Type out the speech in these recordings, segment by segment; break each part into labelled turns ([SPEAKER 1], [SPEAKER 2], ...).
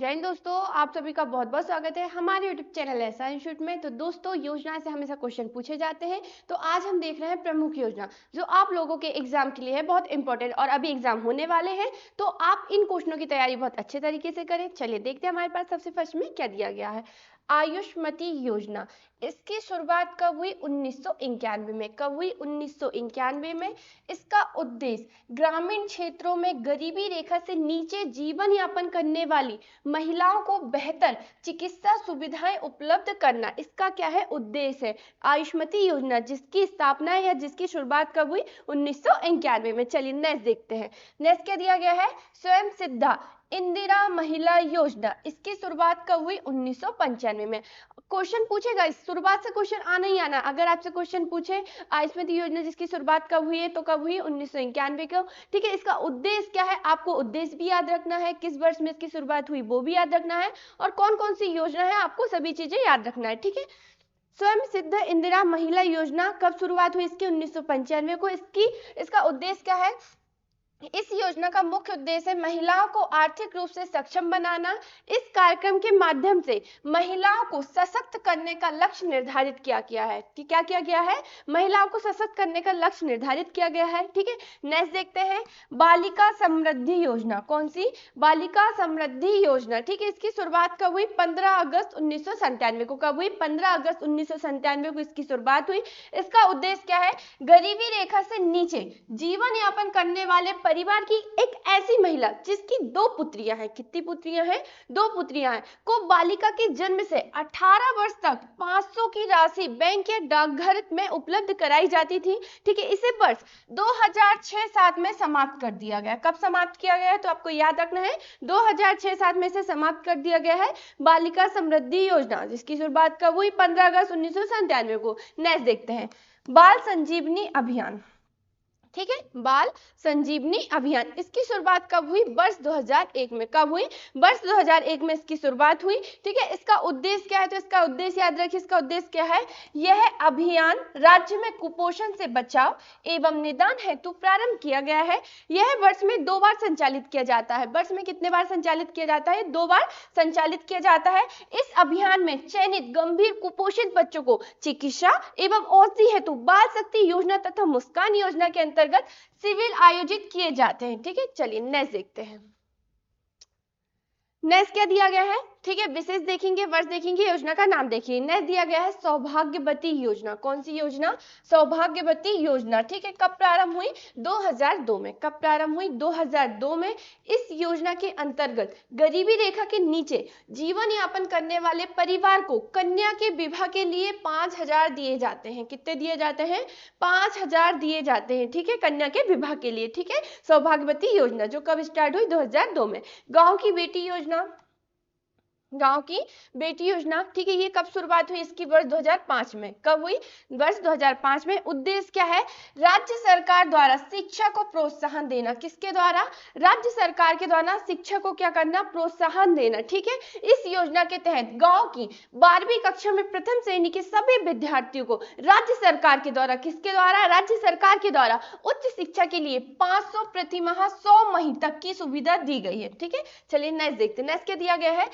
[SPEAKER 1] जय हिंद दोस्तों, आप सभी का बहुत बहुत स्वागत है हमारे यूट्यूब चैनल ऐसा इंस्टीट्यूट में। तो दोस्तों, योजना से हमेशा क्वेश्चन पूछे जाते हैं। तो आज हम देख रहे हैं प्रमुख योजना जो आप लोगों के एग्जाम के लिए है बहुत इंपॉर्टेंट, और अभी एग्जाम होने वाले हैं। तो आप इन क्वेश्चनों की तैयारी बहुत अच्छे तरीके से करें। चलिए देखते हैं हमारे पास सबसे फर्स्ट में क्या दिया गया है। आयुष्मती योजना, इसकी शुरुआत कब हुई? 1991 में। कब हुई? 1991 में। इसका उद्देश्य ग्रामीण क्षेत्रों में गरीबी रेखा से नीचे जीवन यापन करने वाली महिलाओं को बेहतर चिकित्सा सुविधाएं उपलब्ध करना, इसका क्या है? उद्देश्य है आयुष्मती योजना, जिसकी स्थापना या जिसकी शुरुआत कब हुई? 1991 में। चलिए नेक्स्ट देखते हैं। नेक्स्ट क्या दिया गया है? स्वयं सिद्धा इंदिरा महिला योजना, इसकी शुरुआत कब हुई? 1995 में। क्वेश्चन पूछेगा, इस शुरुआत से क्वेश्चन आना ही आना। अगर आपसे क्वेश्चन पूछे आयुष्मती योजना जिसकी शुरुआत कब हुई है, तो कब हुई? 1991 को। ठीक है, इसका उद्देश्य क्या है? आपको उद्देश्य भी याद रखना है, किस वर्ष में इसकी शुरुआत हुई वो भी याद रखना है, और कौन कौन सी योजना है आपको सभी चीजें याद रखना है। ठीक है, स्वयं सिद्ध इंदिरा महिला योजना कब शुरुआत हुई इसकी? 1995 को। इसका उद्देश्य क्या है? इस योजना का मुख्य उद्देश्य है महिलाओं को आर्थिक रूप से सक्षम बनाना। इस कार्यक्रम के माध्यम से महिलाओं को सशक्त करने का लक्ष्य निर्धारित किया गया है। कि क्या किया गया है? महिलाओं को सशक्त करने का लक्ष्य निर्धारित किया गया है। ठीक है, नेक्स्ट देखते हैं। बालिका समृद्धि योजना, कौन सी? बालिका समृद्धि योजना। ठीक है, इसकी शुरुआत कब हुई? 15 अगस्त 1997 को। कब हुई? 15 अगस्त 1997 को इसकी शुरुआत हुई। इसका उद्देश्य क्या है? गरीबी रेखा से नीचे जीवन यापन करने वाले परिवार की एक ऐसी महिला जिसकी 2 पुत्रियां हैं। कितनी पुत्रियां हैं? 2 पुत्रियां हैं, को बालिका के जन्म से 18 वर्ष तक 500 की राशि बैंक या डाकघर में उपलब्ध कराई जाती थी। ठीक है, इसे वर्ष 2006-7 में समाप्त कर दिया गया। कब समाप्त किया गया है? तो आपको याद रखना है 2006-7 में से समाप्त कर दिया गया है बालिका समृद्धि योजना, जिसकी शुरुआत कब हुई? 15 अगस्त 1997 को। नेक्स्ट देखते हैं। बाल संजीवनी अभियान। ठीक है, बाल संजीवनी अभियान, इसकी शुरुआत कब हुई? वर्ष 2001 में। कब हुई? वर्ष 2001 में इसकी शुरुआत हुई। ठीक है, इसका उद्देश्य क्या है? तो इसका उद्देश्य याद रखिए, इसका उद्देश्य क्या है? यह अभियान राज्य में कुपोषण से बचाव एवं निदान हेतु प्रारंभ किया गया है। यह वर्ष में 2 बार संचालित किया जाता है। वर्ष में कितने बार संचालित किया जाता है? 2 बार संचालित किया जाता है। इस अभियान में चयनित गंभीर कुपोषित बच्चों को चिकित्सा एवं औषधि हेतु बाल शक्ति योजना तथा मुस्कान योजना के अंतर्गत शिविर आयोजित किए जाते हैं। ठीक है, चलिए नेक्स्ट देखते हैं। नेक्स्ट क्या दिया गया है? ठीक है, विशेष देखेंगे, वर्ष देखेंगे, योजना का नाम देखिए। नेक्स्ट दिया गया है सौभाग्यवती योजना। कौन सी योजना? सौभाग्यवती योजना। ठीक है, कब प्रारंभ हुई? 2002 में। कब प्रारंभ हुई? 2002 में। इस योजना के अंतर्गत गरीबी रेखा के नीचे जीवन यापन करने वाले परिवार को कन्या के विवाह के लिए 5000 दिए जाते हैं। कितने दिए जाते हैं? 5000 दिए जाते हैं। ठीक है, कन्या के विवाह के लिए। ठीक है, सौभाग्यवती योजना जो कब स्टार्ट हुई? 2002 में। गांव की बेटी योजना, गांव की बेटी योजना। ठीक है, ये कब शुरुआत हुई इसकी? वर्ष 2005 में। कब हुई? वर्ष 2005 में। उद्देश्य क्या है? राज्य सरकार द्वारा शिक्षा को प्रोत्साहन देना। किसके द्वारा? राज्य सरकार के द्वारा शिक्षा को क्या करना? प्रोत्साहन देना। ठीक है, इस योजना के तहत गांव की 12वीं कक्षा में प्रथम श्रेणी के सभी विद्यार्थियों को राज्य सरकार के द्वारा, किसके द्वारा? राज्य सरकार के द्वारा उच्च शिक्षा के लिए 500 प्रति माह 100 महीने तक की सुविधा दी गई है। ठीक है, चलिए नेक्स्ट देखते हैं। नेक्स्ट क्या दिया गया है?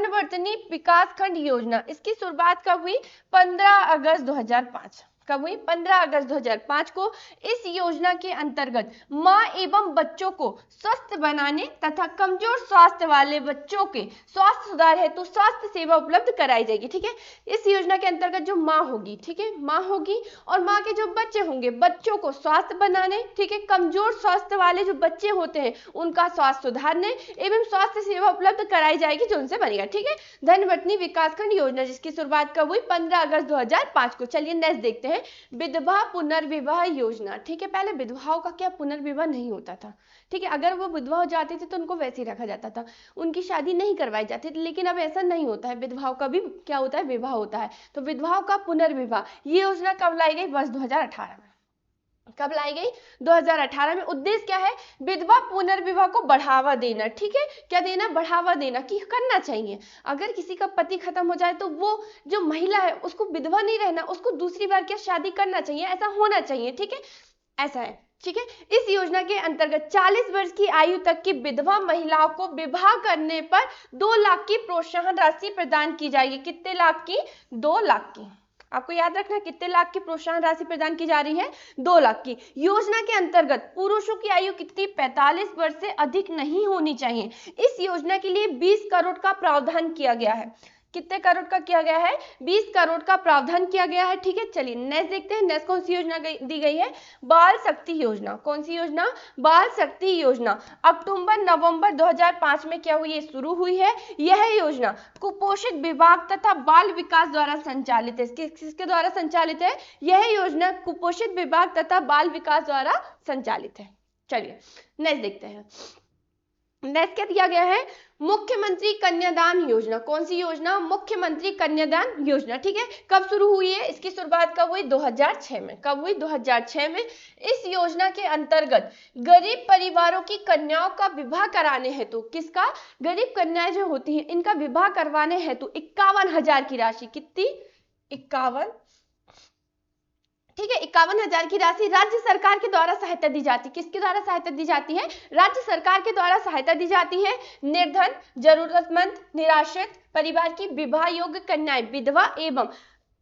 [SPEAKER 1] धनवर्तनी विकास खंड योजना, इसकी शुरुआत कब हुई? 15 अगस्त 2005। कब हुई? 15 अगस्त 2005 को। इस योजना के अंतर्गत मां एवं बच्चों को स्वस्थ बनाने तथा कमजोर स्वास्थ्य वाले बच्चों के स्वास्थ्य सुधार हेतु स्वास्थ्य सेवा उपलब्ध कराई जाएगी। ठीक है, इस योजना के अंतर्गत जो मां होगी, ठीक है, मां होगी और मां के जो बच्चे होंगे, बच्चों को स्वास्थ्य बनाने, ठीक है, कमजोर स्वास्थ्य वाले जो बच्चे होते हैं उनका स्वास्थ्य सुधारने एवं स्वास्थ्य सेवा उपलब्ध कराई जाएगी जो उनसे बनेगा। ठीक है, धनवर्तनी विकासखंड योजना जिसकी शुरुआत कब हुई? 15 अगस्त 2005 को। चलिए नेक्स्ट देखते हैं। विधवा पुनर्विवाह योजना। ठीक है, पहले विधवाओं का क्या पुनर्विवाह नहीं होता था। ठीक है, अगर वो विधवा हो जाते थे तो उनको वैसे ही रखा जाता था, उनकी शादी नहीं करवाई जाती थी। लेकिन अब ऐसा नहीं होता है, विधवाओं का भी क्या होता है? विवाह होता है। तो विधवाओं का पुनर्विवाह, ये योजना कब लाई गई? वर्ष 2018 में। कब लाई गई? 2018 में। उद्देश्य क्या है? विधवा पुनर्विवाह को बढ़ावा देना। ठीक है, क्या देना? बढ़ावा देना, कि करना चाहिए। अगर किसी का पति खत्म हो जाए तो वो जो महिला है उसको विधवा नहीं रहना, उसको दूसरी बार क्या शादी करना चाहिए, ऐसा होना चाहिए। ठीक है, ऐसा है। ठीक है। इस योजना के अंतर्गत 40 वर्ष की आयु तक की विधवा महिलाओं को विवाह करने पर 2 लाख की प्रोत्साहन राशि प्रदान की जाएगी। कितने लाख की? 2 लाख की। आपको याद रखना कितने लाख की प्रोत्साहन राशि प्रदान की जा रही है? 2 लाख की। योजना के अंतर्गत पुरुषों की आयु कितनी? 45 वर्ष से अधिक नहीं होनी चाहिए। इस योजना के लिए 20 करोड़ का प्रावधान किया गया है। कितने करोड़ का किया गया है? 20 करोड़ का प्रावधान किया गया है। ठीक है, चलिए नेक्स्ट देखते हैं। नेक्स्ट कौन सी योजना दी गई है? बाल शक्ति योजना। कौन सी योजना? बाल शक्ति योजना। अक्टूबर नवंबर 2005 में क्या हुई? ये शुरू हुई है। यह योजना कुपोषित विभाग तथा बाल विकास द्वारा संचालित है। किसके द्वारा संचालित है? यह योजना कुपोषित विभाग तथा बाल विकास द्वारा संचालित है। चलिए नेक्स्ट देखते हैं। नेक्स्ट क्या दिया गया है? मुख्यमंत्री कन्यादान योजना। कौन सी योजना? मुख्यमंत्री कन्यादान योजना। ठीक है, कब शुरू हुई है? इसकी शुरुआत कब हुई? 2006 में। कब हुई? 2006 में। इस योजना के अंतर्गत गरीब परिवारों की कन्याओं का विवाह कराने हेतु, किसका? गरीब कन्याएं जो होती हैं इनका विवाह करवाने हेतु 51,000 की राशि। कितनी? 51। ठीक है, 51,000 की राशि राज्य सरकार के द्वारा सहायता दी जाती है। किसके द्वारा सहायता दी जाती है? राज्य सरकार के द्वारा सहायता दी जाती है। निर्धन, जरूरतमंद, निराश्रित परिवार की विवाह योग्य कन्याएं, विधवा एवं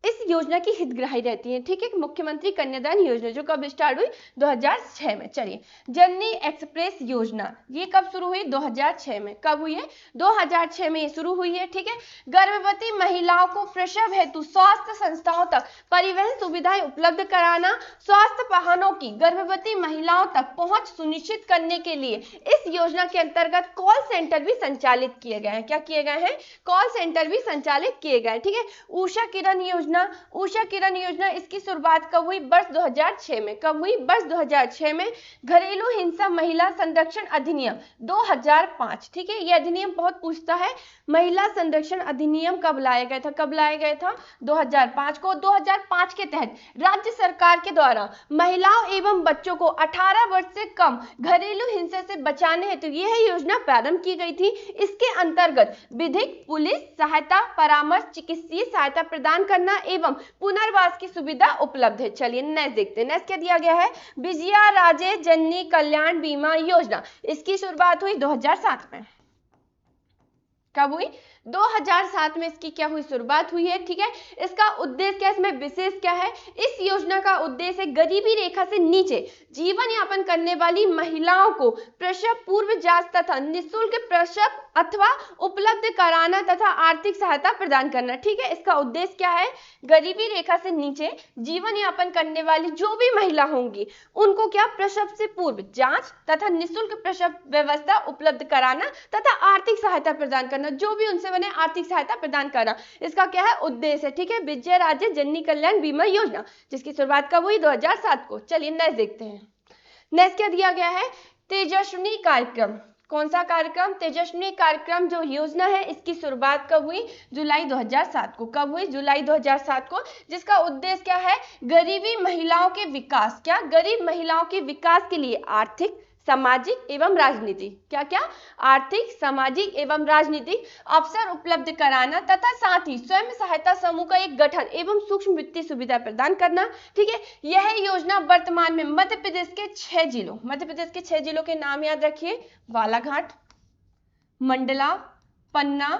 [SPEAKER 1] इस योजना की हितग्राही रहती है। ठीक है, मुख्यमंत्री कन्यादान योजना जो कब स्टार्ट हुई? 2006 में। चलिए, जननी एक्सप्रेस योजना, ये कब शुरू हुई? 2006 में। कब हुई है? 2006 में ये शुरू हुई है। ठीक है, गर्भवती महिलाओं को प्रसव हेतु स्वास्थ्य संस्थाओं तक परिवहन सुविधाएं उपलब्ध कराना, स्वास्थ्य वाहनों की गर्भवती महिलाओं तक पहुंच सुनिश्चित करने के लिए इस योजना के अंतर्गत कॉल सेंटर भी संचालित किए गए हैं। क्या किए गए हैं? कॉल सेंटर भी संचालित किए गए। ठीक है, उषा किरण योजना। उषा किरण योजना, इसकी शुरुआत कब हुई? वर्ष 2006 में। कब हुई? वर्ष 2006 में। घरेलू हिंसा महिला संरक्षण अधिनियम 2005। ठीक है, यह अधिनियम बहुत पूछता है। महिला संरक्षण अधिनियम कब लाया गया था? कब लाया गया था? 2005 को। 2005 के तहत राज्य सरकार के द्वारा महिलाओं एवं बच्चों को 18 वर्ष से कम घरेलू हिंसा से बचाने हेतु यह योजना प्रारंभ की गई थी। इसके अंतर्गत विधिक, पुलिस सहायता, परामर्श, चिकित्सीय सहायता प्रदान करना एवं पुनर्वास की सुविधा उपलब्ध है। चलिए नेक्स्ट देखते हैं। नेक्स्ट क्या दिया गया है? विजया राजे जननी कल्याण बीमा योजना। इसकी शुरुआत हुई 2007 में। कब हुई? 2007 में इसकी क्या हुई? शुरुआत हुई है। ठीक है, इसका उद्देश्य क्या है? इसमें विशेष क्या है? इस योजना का उद्देश्य गरीबी रेखा से नीचे जीवन यापन करने वाली महिलाओं को प्रसव पूर्व जांच तथा निःशुल्क प्रसव अथवा उपलब्ध कराना तथा आर्थिक सहायता प्रदान करना। ठीक है, इसका उद्देश्य क्या है? गरीबी रेखा से नीचे जीवन यापन करने वाली जो भी महिला होंगी उनको क्या? प्रसव से पूर्व जांच तथा निःशुल्क प्रसव व्यवस्था उपलब्ध कराना तथा आर्थिक सहायता प्रदान करना, जो भी उनसे बने आर्थिक सहायता प्रदान करना, इसका क्या है? उद्देश्य है। ठीक है, विजय राजे जननी कल्याण बीमा योजना, जिसकी शुरुआत कब हुई? 2007 को। चलिए नेक्स्ट देखते हैं। नेक्स्ट क्या दिया गया है? तेजस्विनी कार्यक्रम। कौन सा कार्यक्रम? तेजस्विनी कार्यक्रम जो योजना है इसकी शुरुआत कब हुई? जुलाई 2007 को। कब हुई? जुलाई 2007 को, जिसका उद्देश्य क्या है? गरीबी महिलाओं के विकास, क्या? गरीब महिलाओं के विकास के लिए आर्थिक, सामाजिक एवं राजनीतिक, क्या क्या? आर्थिक, सामाजिक एवं राजनीतिक अवसर उपलब्ध कराना तथा साथ ही स्वयं सहायता समूह का एक गठन एवं सूक्ष्म वित्तीय सुविधा प्रदान करना। ठीक है, यह योजना वर्तमान में मध्य प्रदेश के 6 जिलों, मध्य प्रदेश के 6 जिलों के नाम याद रखिए, बालाघाट, मंडला, पन्ना,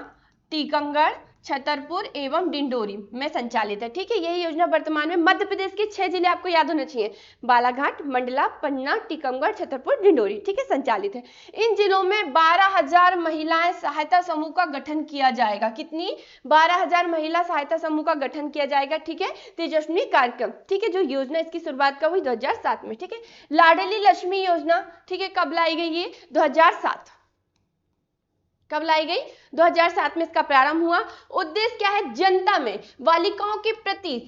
[SPEAKER 1] टीकमगढ़, छतरपुर एवं डिंडोरी में संचालित है। ठीक है, यही योजना वर्तमान में मध्य प्रदेश के 6 जिले आपको याद होने चाहिए, बालाघाट, मंडला, पन्ना, टीकमगढ़, छतरपुर, डिंडोरी। ठीक है, संचालित है। इन जिलों में 12,000 महिलाएं सहायता समूह का गठन किया जाएगा। कितनी? 12,000 महिला सहायता समूह का गठन किया जाएगा। ठीक है, तेजस्विनी कार्यक्रम। ठीक है, जो योजना इसकी शुरुआत कब हुई? 2007 में। ठीक है, लाडली लक्ष्मी योजना, ठीक है, कब लाई गई? ये 2007। कब लाई गई? 2007 में इसका प्रारंभ हुआ। उद्देश्य क्या है? जनता में बालिकाओं के प्रति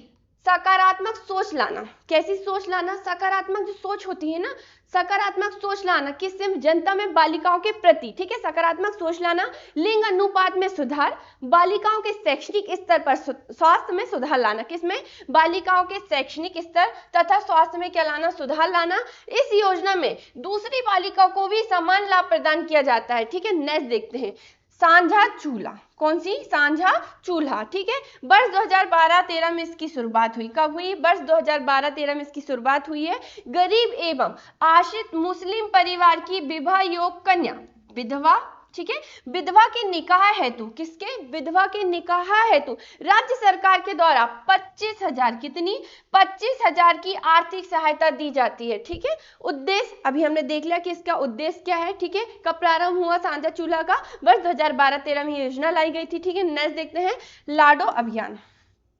[SPEAKER 1] सकारात्मक सोच लाना। कैसी सोच लाना? सकारात्मक जो सोच होती है ना, सकारात्मक सोच लाना। किससे? जनता में बालिकाओं के प्रति। ठीक है, सकारात्मक सोच लाना, लिंग अनुपात में सुधार, बालिकाओं के शैक्षणिक स्तर पर स्वास्थ्य में सुधार लाना। किसमें? बालिकाओं के शैक्षणिक स्तर तथा स्वास्थ्य में क्या लाना? सुधार लाना। इस योजना में दूसरी बालिकाओं को भी समान लाभ प्रदान किया जाता है। ठीक है, नेक्स्ट देखते हैं। साझा चूल्हा, कौन सी? साझा चूल्हा, ठीक है। वर्ष 2012-13 में इसकी शुरुआत हुई। कब हुई? वर्ष 2012-13 में इसकी शुरुआत हुई है। गरीब एवं आश्रित मुस्लिम परिवार की विवाह योग कन्या, विधवा, ठीक है, विधवा के निकाह हेतु, किसके? विधवा के निकाह हेतु राज्य सरकार के द्वारा 25,000, कितनी? 25,000 की आर्थिक सहायता दी जाती है, ठीक है। उद्देश्य अभी हमने देख लिया कि इसका उद्देश्य क्या है, ठीक है। कब प्रारंभ हुआ साझा चूल्हा का? वर्ष 2012-13 में योजना लाई गई थी, ठीक है। नेक्स्ट देखते हैं लाडो अभियान।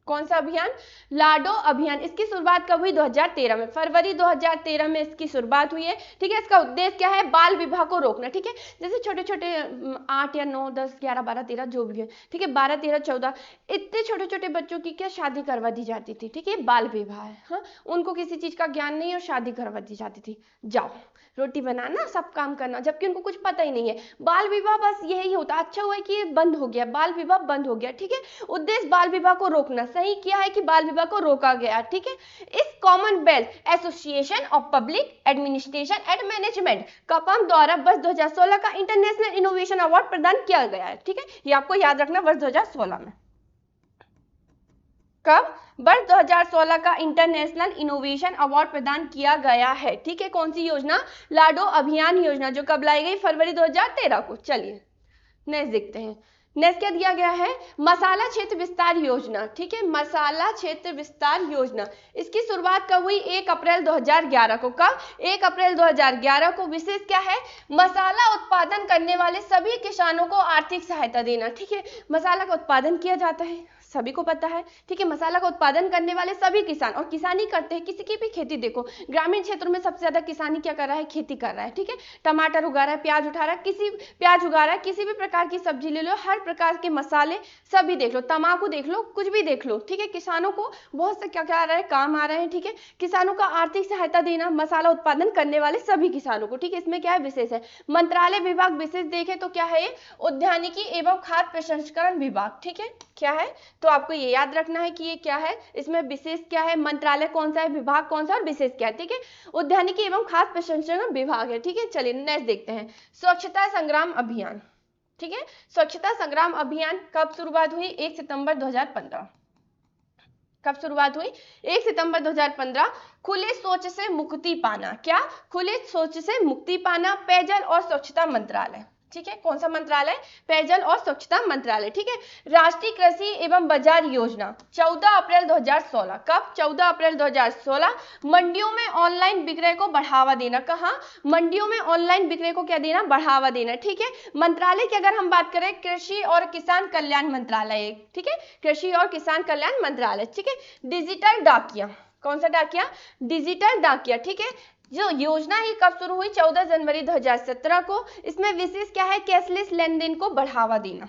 [SPEAKER 1] कौन सा अभियान? लाडो अभियान। इसकी शुरुआत कब हुई? 2013 में, फरवरी 2013 में इसकी शुरुआत हुई है, ठीक है। इसका उद्देश्य क्या है? बाल विवाह को रोकना, ठीक है। जैसे छोटे छोटे 8 या 9, 10, 11, 12, 13 जो भी है, ठीक है, 12, 13, 14 इतने छोटे छोटे बच्चों की क्या शादी करवा दी जाती थी, ठीक है। बाल विवाह है, हाँ, उनको किसी चीज का ज्ञान नहीं और शादी करवा दी जाती थी। जाओ रोटी बनाना, सब काम करना, जबकि उनको कुछ पता ही नहीं है। बाल विवाह बस यही होता। अच्छा हुआ कि बंद हो गया, बाल विवाह बंद हो गया, ठीक है। उद्देश्य बाल विवाह को रोकना, सही किया है कि बाल विवाह को रोका गया, ठीक है। इस Commonwealth Association of Public Administration and Management CAPAM द्वारा वर्ष 2016 का इंटरनेशनल इनोवेशन अवार्ड प्रदान किया गया है, ठीक है। ये आपको याद रखना, वर्ष 2016 में। कब? वर्ष 2016 का इंटरनेशनल इनोवेशन अवार्ड प्रदान किया गया है, ठीक है। कौन सी योजना? लाडो अभियान योजना, जो कब लाई गई? फरवरी 2013 को। चलिए नेक्स्ट देखते हैं। नेक्स्ट क्या दिया गया है? मसाला क्षेत्र विस्तार योजना, ठीक है। मसाला क्षेत्र विस्तार योजना, इसकी शुरुआत कब हुई? 1 अप्रैल 2011 को। कब? 1 अप्रैल 2011 को। विशेष क्या है? मसाला उत्पादन करने वाले सभी किसानों को आर्थिक सहायता देना, ठीक है। मसाला का उत्पादन किया जाता है, सभी को पता है, ठीक है। मसाला का उत्पादन करने वाले सभी किसान, और किसानी करते हैं, किसी की भी खेती देखो, ग्रामीण क्षेत्रों में सबसे ज्यादा किसानी क्या कर रहा है? खेती कर रहा है, ठीक है। टमाटर उगा रहा है, प्याज उठा रहा है, प्याज उगा रहा है, किसी भी प्रकार की सब्जी ले लो, हर प्रकार के मसाले सभी देख लो, तंबाकू देख लो, कुछ भी देख लो, ठीक है। किसानों को बहुत से क्या क्या आ रहा है? काम आ रहे हैं, ठीक है। किसानों का आर्थिक सहायता देना, मसाला उत्पादन करने वाले सभी किसानों को, ठीक है। इसमें क्या है? विशेष है। मंत्रालय विभाग विशेष देखे तो क्या है? उद्यानिकी एवं खाद्य प्रसंस्करण विभाग, ठीक है। क्या है? तो आपको ये याद रखना है कि ये क्या है, इसमें विशेष क्या है, मंत्रालय कौन सा है, विभाग कौन सा, और विशेष क्या है, ठीक है। उद्यानिकी एवं खाद्य प्रसंस्करण विभाग है, ठीक है। चलिए नेक्स्ट देखते हैं स्वच्छता संग्राम अभियान, ठीक है। स्वच्छता संग्राम अभियान कब शुरुआत हुई? 1 सितंबर 2015। कब शुरुआत हुई? 1 सितंबर 2015। खुले शौच से मुक्ति पाना, क्या? खुले शौच से मुक्ति पाना, पेयजल और स्वच्छता मंत्रालय, ठीक है। कौन सा मंत्रालय? पेयजल और स्वच्छता मंत्रालय, ठीक है। राष्ट्रीय कृषि एवं बाजार योजना 14 अप्रैल 2016। कब? 14 अप्रैल 2016। मंडियों में ऑनलाइन विक्रय को बढ़ावा देना, कहां? मंडियों में ऑनलाइन विक्रय को क्या देना? बढ़ावा देना, ठीक है। मंत्रालय की अगर हम बात करें, कृषि और किसान कल्याण मंत्रालय, ठीक है। कृषि और किसान कल्याण मंत्रालय, ठीक है। डिजिटल डाकिया, कौन सा डाकिया? डिजिटल डाकिया, ठीक है। जो योजना ही कब शुरू हुई? 14 जनवरी 2017 को। इसमें विशेष क्या है? कैशलेस लेन देन को बढ़ावा देना,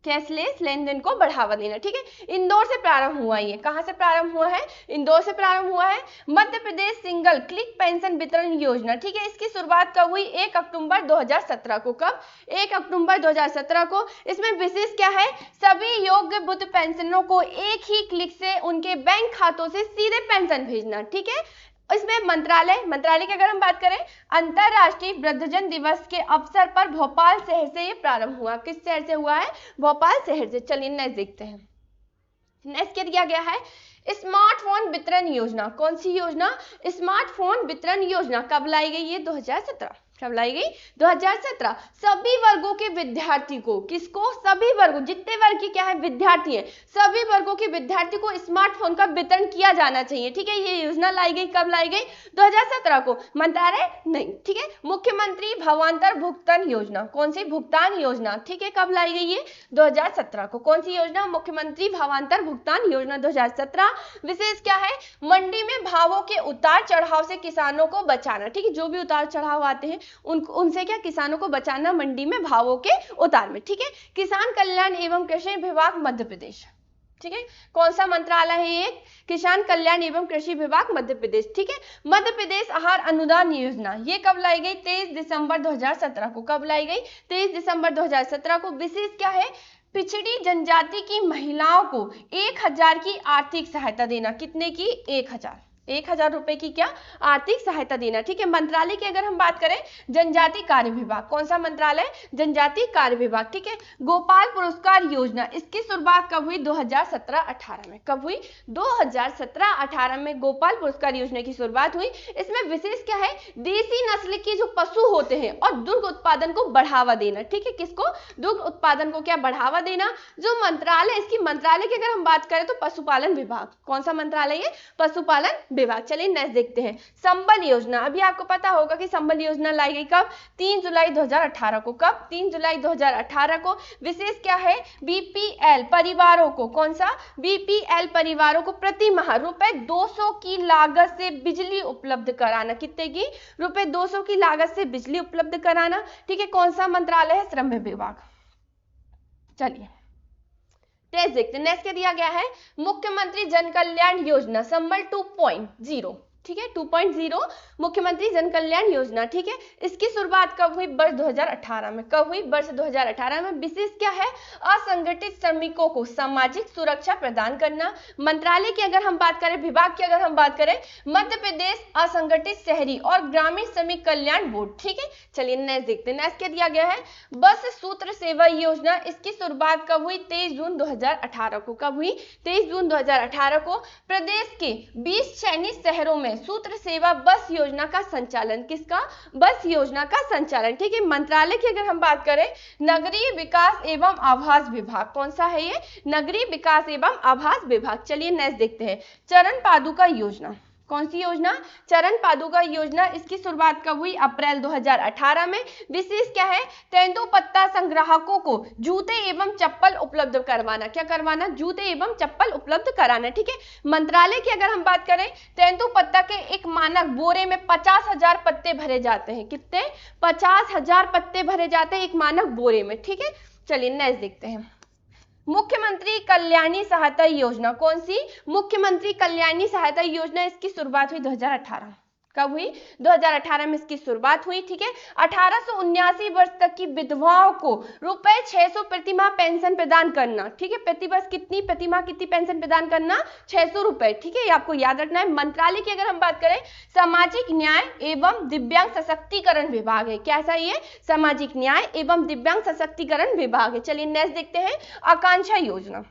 [SPEAKER 1] कैशलेस लेन देन को बढ़ावा देना, ठीक है। इंदौर से प्रारंभ हुआ, ये कहां से प्रारंभ हुआ है? इंदौर से प्रारंभ हुआ है। Madhya Pradesh single click pension वितरण योजना, ठीक है। इसकी शुरुआत कब हुई? 1 अक्टूबर 2017 को। कब? 1 अक्टूबर 2017 को। इसमें विशेष क्या है? सभी योग्य वृद्ध पेंशनरों को एक ही क्लिक से उनके बैंक खातों से सीधे पेंशन भेजना, ठीक है। इसमें मंत्रालय की अगर हम बात करें, अंतरराष्ट्रीय वृद्धजन दिवस के अवसर पर भोपाल शहर से ये प्रारंभ हुआ। किस शहर से हुआ है? भोपाल शहर से। चलिए नेक्स्ट देखते हैं। नेक्स्ट क्या दिया गया है? स्मार्टफोन वितरण योजना, कौन सी योजना? स्मार्टफोन वितरण योजना कब लाई गई? ये 2017। कब लाई गई? 2017। सभी वर्गों के विद्यार्थी को, किसको? सभी वर्गों, जितने वर्ग की क्या है? विद्यार्थी है, सभी वर्गों के विद्यार्थी को स्मार्टफोन का वितरण किया जाना चाहिए, ठीक है। ये योजना लाई गई, कब लाई गई? 2017 को। मंत्रालय नहीं, ठीक है। मुख्यमंत्री भावांतर भुगतान योजना, कौन सी? भुगतान योजना, ठीक है। कब लाई गई? ये 2017 को। कौन सी योजना? मुख्यमंत्री भावांतर भुगतान योजना 2017। विशेष क्या है? मंडी में भावों के उतार चढ़ाव से किसानों को बचाना, ठीक है। जो भी उतार चढ़ाव आते हैं उनसे क्या? किसानों को बचाना मंडी में भावों के उतार में, ठीक है। किसान कल्याण एवं कृषि विभाग मध्य प्रदेश, ठीक है। कौन सा मंत्रालय है ये? किसान कल्याण एवं कृषि विभाग मध्य प्रदेश, ठीक है। मध्य प्रदेश आहार अनुदान योजना, ये कब लाई गई? 23 दिसंबर 2017 को। कब लाई गई? 23 दिसंबर 2017 को। विशेष क्या है? पिछड़ी जनजाति की महिलाओं को 1000 की आर्थिक सहायता देना। कितने की? 1000, 1,000 रुपए की क्या आर्थिक सहायता देना। ठीक है, मंत्रालय की अगर हम बात करें, जनजाति कार्य विभाग, कौन सा मंत्रालय, जनजाति कार्य विभाग। ठीक है, गोपाल पुरस्कार योजना, इसकी शुरुआत कब हुई, 2017-18 में। कब हुई, 2017-18 में गोपाल पुरस्कार योजना की शुरुआत हुई। इसमें विशेष क्या है, देसी नस्ल के जो पशु होते हैं और दुग्ध उत्पादन को बढ़ावा देना। ठीक है, किसको, दुग्ध उत्पादन को क्या बढ़ावा देना। जो मंत्रालय, इसकी मंत्रालय की अगर हम बात करें तो पशुपालन विभाग, कौन सा मंत्रालय है, पशुपालन विभाग। चलिए नेक्स्ट देखते हैं, संबल योजना। अभी आपको पता होगा कि संबल योजना लाई गई कब, 3 जुलाई 2018 को। कब, 3 जुलाई 2018 को। विशेष क्या है, बीपीएल परिवारों को, कौन सा, बीपीएल परिवारों को प्रति माह ₹200 की लागत से बिजली उपलब्ध कराना। कितने की, ₹200 की लागत से बिजली उपलब्ध कराना। ठीक है, कौन सा मंत्रालय है, श्रम विभाग। चलिए टेस्ट देखते हैं। नेक्स्ट क्या दिया गया है, मुख्यमंत्री जन कल्याण योजना संबल 2.0। ठीक है, 2.0 मुख्यमंत्री जन कल्याण योजना। ठीक है, इसकी शुरुआत कब हुई, वर्ष 2018 में। कब हुई, वर्ष 2018 में। विशेष क्या है, असंगठित श्रमिकों को सामाजिक सुरक्षा प्रदान करना। मंत्रालय की अगर हम बात करें, विभाग की अगर हम बात करें, मध्य प्रदेश असंगठित शहरी और ग्रामीण श्रमिक कल्याण बोर्ड। ठीक है, चलिए नेक्स्ट देखते हैं। नेक्स्ट क्या दिया गया है, बस सूत्र सेवा योजना, इसकी शुरुआत कब हुई, 23 जून 2018 को। कब हुई, 23 जून 2018 को। प्रदेश के 20 चयनित शहरों में सूत्र सेवा बस योजना का संचालन, किसका, बस योजना का संचालन। ठीक है, मंत्रालय की अगर हम बात करें, नगरीय विकास एवं आवास विभाग, कौन सा है ये, नगरीय विकास एवं आवास विभाग। चलिए नेक्स्ट देखते हैं, चरण पादुका योजना, कौन सी योजना, चरण पादुका योजना, इसकी शुरुआत कब हुई, अप्रैल 2018 में। विशेष क्या है, तेंदुपत्ता संग्राहकों को जूते एवं चप्पल उपलब्ध करवाना। क्या करवाना, जूते एवं चप्पल उपलब्ध कराना। ठीक है, मंत्रालय की अगर हम बात करें, तेंदुपत्ता के एक मानक बोरे में 50,000 पत्ते भरे जाते हैं। कितने, 50,000 पत्ते भरे जाते हैं एक मानक बोरे में। ठीक है, चलिए नेक्स्ट देखते हैं, मुख्यमंत्री कल्याणी सहायता योजना, कौन सी, मुख्यमंत्री कल्याणी सहायता योजना, इसकी शुरुआत हुई 2018। कब हुई, 2018 में इसकी शुरुआत हुई। ठीक है, 18 से 79 वर्ष तक की विधवाओं को ₹600 प्रतिमाह पेंशन प्रदान करना। ठीक है, प्रतिवर्ष कितनी, प्रतिमाह कितनी पेंशन प्रदान करना, ₹600। ठीक है, ये आपको याद रखना है। मंत्रालय की अगर हम बात करें, सामाजिक न्याय एवं दिव्यांग सशक्तिकरण विभाग है। कैसा ये, सामाजिक न्याय एवं दिव्यांग सशक्तिकरण विभाग है। चलिए नेक्स्ट देखते हैं, आकांक्षा योजना,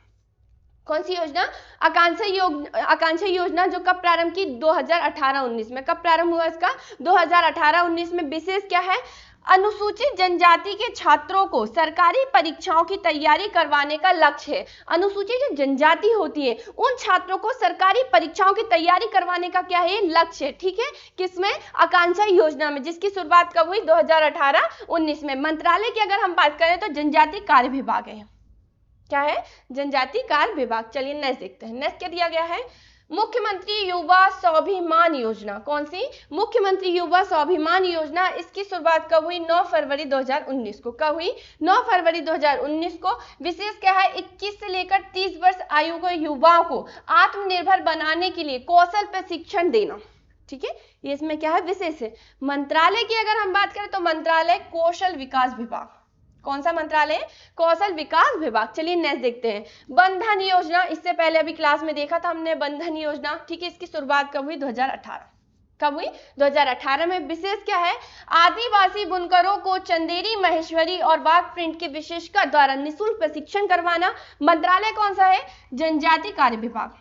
[SPEAKER 1] कौन सी योजना, आकांक्षा योजना, जो कब प्रारंभ की, 2018-19 में। कब प्रारंभ हुआ इसका, 2018-19 में। विशेष क्या है, अनुसूचित जनजाति के छात्रों को सरकारी परीक्षाओं की तैयारी करवाने का लक्ष्य है। अनुसूचित जो जनजाति होती है, उन छात्रों को सरकारी परीक्षाओं की तैयारी करवाने का क्या है, लक्ष्य है। ठीक है, किसमें, आकांक्षा योजना में, जिसकी शुरुआत कब हुई, 2018-19 में। मंत्रालय की अगर हम बात करें तो जनजाति कार्य विभाग है। क्या है, जनजाति कार्य विभाग। चलिए नेक्स्ट देखते हैं। नेक्स्ट क्या दिया गया है, मुख्यमंत्री युवा स्वाभिमान योजना, कौन सी, मुख्यमंत्री युवा स्वाभिमान योजना, इसकी शुरुआत कब हुई, 9 फरवरी 2019 को। कब हुई, 9 फरवरी 2019 को। विशेष क्या है, 21 से लेकर 30 वर्ष आयु के युवाओं को आत्मनिर्भर बनाने के लिए कौशल प्रशिक्षण देना। ठीक है, ये इसमें क्या है, विशेष है। मंत्रालय की अगर हम बात करें तो मंत्रालय कौशल विकास विभाग, कौन सा मंत्रालय, कौशल विकास विभाग। चलिए नेक्स्ट देखते हैं, बंधन योजना, इससे पहले अभी क्लास में देखा था हमने बंधन योजना। ठीक है, इसकी शुरुआत कब हुई, 2018। कब हुई, 2018 में। विशेष क्या है, आदिवासी बुनकरों को चंदेरी, महेश्वरी और वाघ प्रिंट के विशेषज्ञ द्वारा निःशुल्क प्रशिक्षण करवाना। मंत्रालय कौन सा है, जनजाति कार्य विभाग।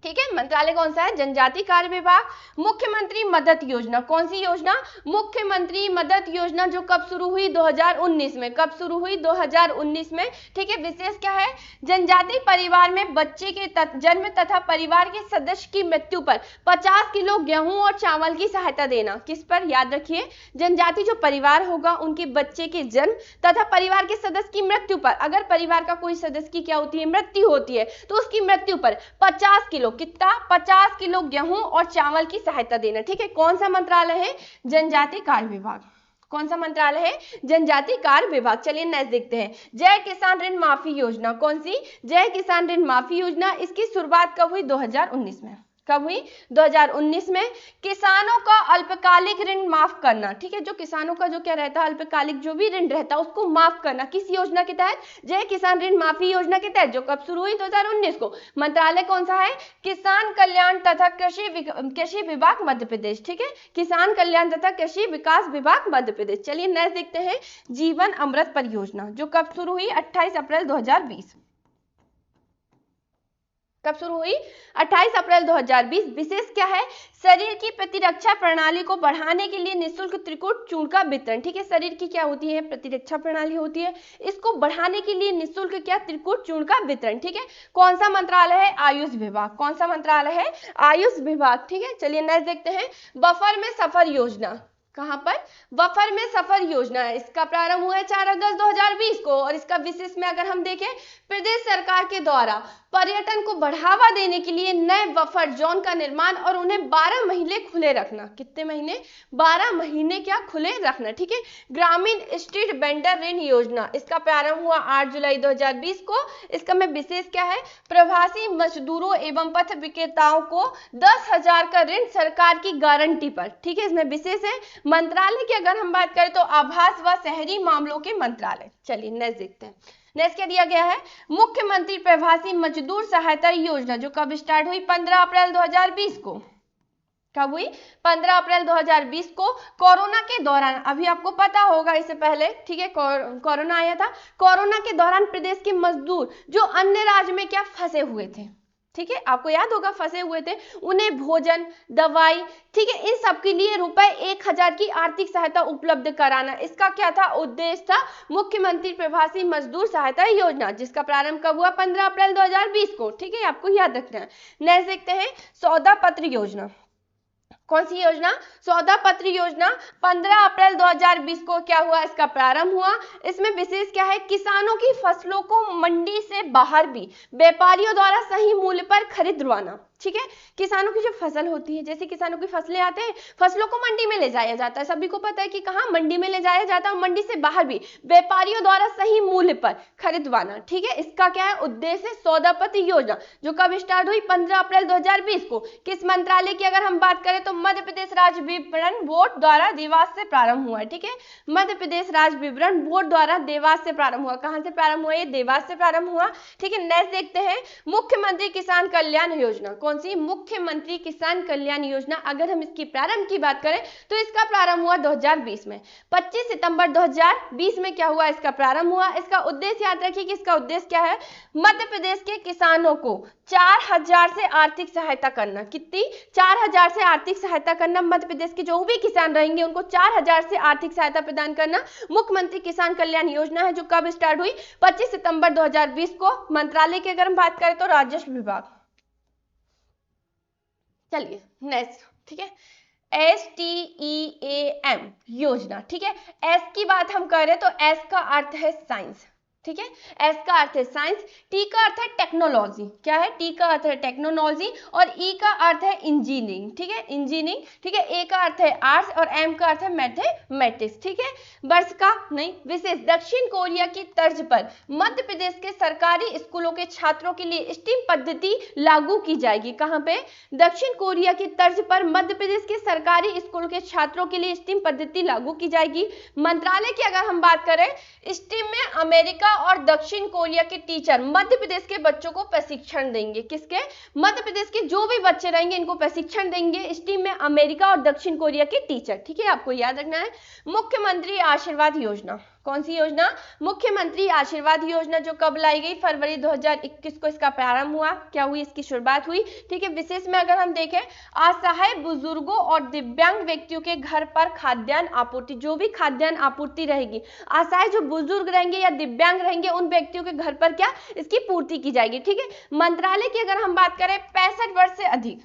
[SPEAKER 1] ठीक है, मंत्रालय कौन सा है, जनजाति कार्य विभाग। मुख्यमंत्री मदद योजना, कौन सी योजना, मुख्यमंत्री मदद योजना, जो कब शुरू हुई, 2019 में। कब शुरू हुई, 2019 में। ठीक है, विशेष क्या है, जनजाति परिवार में बच्चे के जन्म तथा परिवार के सदस्य की मृत्यु पर 50 किलो गेहूं और चावल की सहायता देना। किस पर, याद रखिए, जनजाति जो परिवार होगा उनके बच्चे के जन्म तथा परिवार के सदस्य की मृत्यु पर, अगर परिवार का कोई सदस्य की क्या होती है, मृत्यु होती है, तो उसकी मृत्यु पर 50 किलो, कितना, 50 किलो गेहूं और चावल की सहायता देना। ठीक है, कौन सा मंत्रालय है, जनजाति कार्य विभाग। कौन सा मंत्रालय है, जनजाति कार्य विभाग। चलिए नेक्स्ट देखते हैं, जय किसान ऋण माफी योजना, कौन सी, जय किसान ऋण माफी योजना, इसकी शुरुआत कब हुई, 2019 में। कब हुई? 2019 में। किसानों का अल्पकालिक ऋण माफ करना, ठीक है, जो किसानों का जो क्या रहता है, अल्पकालिक जो भी ऋण रहता है उसको माफ करना, किस योजना के तहत? जय किसान ऋण माफी योजना के तहत, जो कब शुरू हुई? 2019 को। मंत्रालय कौन सा है? किसान कल्याण तथा कृषि विभाग मध्य प्रदेश, ठीक है, किसान कल्याण तथा कृषि विकास विभाग मध्य प्रदेश। चलिए नेक्स्ट देखते हैं, जीवन अमृत परियोजना, जो कब शुरू हुई? 28 अप्रैल 2020। कब शुरू हुई? 28 अप्रैल 2020। विशेष क्या है? शरीर की प्रतिरक्षा प्रणाली को बढ़ाने के लिए निःशुल्क त्रिकुट चूर्ण का वितरण, ठीक है, शरीर की क्या होती है? प्रतिरक्षा प्रणाली होती है, इसको बढ़ाने के लिए निःशुल्क क्या? त्रिकुट चूर्ण का वितरण, ठीक है। कौन सा मंत्रालय है? आयुष विभाग। कौन सा मंत्रालय है? आयुष विभाग, ठीक है। चलिए नेक्स्ट देखते हैं, बफर में सफर योजना। कहां पर? बफर में सफर योजना है, इसका प्रारंभ हुआ है 4 अगस्त 2020 को, और इसका विशेष में अगर हम देखें, प्रदेश सरकार के द्वारा पर्यटन को बढ़ावा देने के लिए नए बफर जोन का निर्माण और उन्हें 12 महीने खुले रखना। कितने महीने? 12 महीने क्या? खुले रखना, ठीक है। ग्रामीण स्ट्रीट वेंडर ऋण योजना, इसका प्रारंभ हुआ 8 जुलाई 2020 को। इसका में विशेष क्या है? प्रवासी मजदूरों एवं पथ विक्रेताओं को 10,000 का ऋण सरकार की गारंटी पर, ठीक है, इसमें विशेष है। मंत्रालय की अगर हम बात करें तो आवास व शहरी मामलों के मंत्रालय। चलिए नेक्स्ट देखते हैं, नेक्स्ट क्या दिया गया है? मुख्यमंत्री प्रवासी मजदूर सहायता योजना, जो कब स्टार्ट हुई? 15 अप्रैल 2020 को। कब हुई? 15 अप्रैल 2020 को। कोरोना के दौरान, अभी आपको पता होगा इससे पहले, ठीक है, कोरोना आया था, कोरोना के दौरान प्रदेश के मजदूर जो अन्य राज्य में क्या फंसे हुए थे, ठीक है, आपको याद होगा फंसे हुए थे, उन्हें भोजन, दवाई, ठीक है, इन सब के लिए रुपए 1,000 की आर्थिक सहायता उपलब्ध कराना, इसका क्या था? उद्देश्य था मुख्यमंत्री प्रवासी मजदूर सहायता योजना, जिसका प्रारंभ कब हुआ? 15 अप्रैल 2020 को, ठीक है, आपको याद रखना है। नेक्स्ट देखते हैं, सौदा पत्र योजना। कौन सी योजना? सौदा पत्र योजना। 15 अप्रैल 2020 को क्या हुआ? इसका प्रारंभ हुआ। इसमें विशेष क्या है? किसानों की फसलों को मंडी से बाहर भी व्यापारियों द्वारा सही मूल्य पर खरीदवाना, ठीक है। किसानों की जो फसल होती है, जैसे किसानों की फसलें आते हैं, फसलों को मंडी में ले जाया जाता है, सभी को पता है कि कहाँ? मंडी में ले जाया जाता है, मंडी से बाहर भी व्यापारियों द्वारा सही मूल्य पर खरीदवाना, ठीक है, इसका क्या है? उद्देश्य सौदा पत्र योजना, जो कब स्टार्ट हुई? 15 अप्रैल 2020 को। किस मंत्रालय की अगर हम बात करें तो मध्य प्रदेश राज्य विपणन बोर्ड द्वारा देवास से प्रारंभ हुआ है, ठीक है, मध्य प्रदेश राज्य विपणन बोर्ड द्वारा देवास से प्रारंभ हुआ। कहां से प्रारंभ हुआ? ये देवास से प्रारंभ हुआ, ठीक है। नेक्स्ट देखते हैं, मुख्यमंत्री किसान कल्याण योजना। कौन सी? मुख्यमंत्री किसान कल्याण योजना। अगर हम इसकी प्रारंभ की बात करें तो इसका प्रारंभ हुआ 2020 में, 25 सितंबर 2020 में क्या हुआ? इसका प्रारंभ हुआ। इसका उद्देश्य याद रखिए कि इसका उद्देश्य क्या है? मध्य प्रदेश के किसानों को 4,000 से आर्थिक सहायता करना। कितनी? 4,000 से आर्थिक सहायता करना। मध्य प्रदेश के जो भी किसान रहेंगे उनको 4,000 से आर्थिक सहायता प्रदान करना मुख्यमंत्री किसान कल्याण योजना है, जो कब स्टार्ट हुई? 25 सितंबर 2020 को। मंत्रालय की अगर हम बात करें तो राजस्व विभाग। चलिए नेक्स्ट, ठीक है, STEAM योजना, ठीक है। एस की बात हम करें तो एस का अर्थ है साइंस, ठीक है, एस का अर्थ है साइंस, टी का अर्थ है टेक्नोलॉजी। क्या है? टी का अर्थ है टेक्नोलॉजी, और ई का अर्थ है इंजीनियरिंग, ठीक है, इंजीनियरिंग, ठीक है। ए का अर्थ है आर्ट्स और एम का अर्थ है मैथमेटिक्स, ठीक है। वर्ष का नहीं, विशेष दक्षिण कोरिया की तर्ज पर मध्य प्रदेश के सरकारी स्कूलों के छात्रों के लिए स्टीम पद्धति लागू की जाएगी। कहां पे? दक्षिण कोरिया की तर्ज पर मध्य प्रदेश के सरकारी स्कूलों के छात्रों के लिए स्टीम पद्धति लागू की जाएगी। मंत्रालय की अगर हम बात करें, स्टीम में अमेरिका और दक्षिण कोरिया के टीचर मध्य प्रदेश के बच्चों को प्रशिक्षण देंगे। किसके? मध्य प्रदेश के जो भी बच्चे रहेंगे इनको प्रशिक्षण देंगे स्टीम में अमेरिका और दक्षिण कोरिया के टीचर, ठीक है, आपको याद रखना है। मुख्यमंत्री आशीर्वाद योजना। कौन सी योजना? मुख्यमंत्री आशीर्वाद योजना, जो कब लाई गई? फरवरी 2021 को इसका प्रारंभ हुआ। क्या हुई? इसकी शुरुआत हुई, ठीक है। विशेष में अगर हम देखें, असहाय बुजुर्गों और दिव्यांग व्यक्तियों के घर पर खाद्यान्न आपूर्ति, जो भी खाद्यान्न आपूर्ति रहेगी, असहाय जो बुजुर्ग रहेंगे या दिव्यांग रहेंगे उन व्यक्तियों के घर पर क्या इसकी पूर्ति की जाएगी, ठीक है। मंत्रालय की अगर हम बात करें, 65 वर्ष से अधिक,